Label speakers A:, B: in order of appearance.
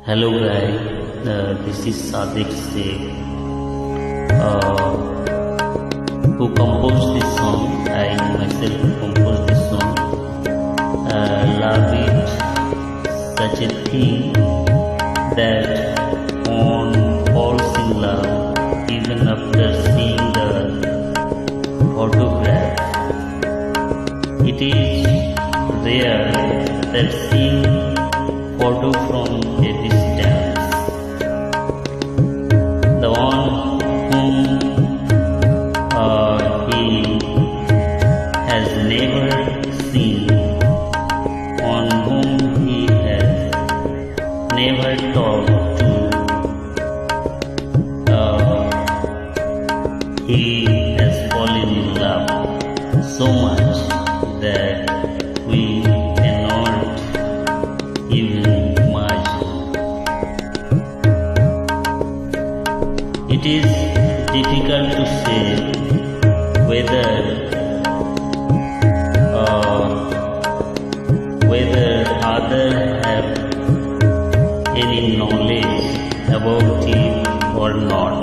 A: Hello guys, this is Sadiq Sheikh, who composed this song. I myself composed this song. Love it, such a thing that one falls in love even after seeing the photograph. It is rare that seeing photo from a distance, the one whom he has never seen, on whom he has never talked to, he has fallen in love so much that we cannot even imagine. It is difficult to say whether others have any knowledge about it or not.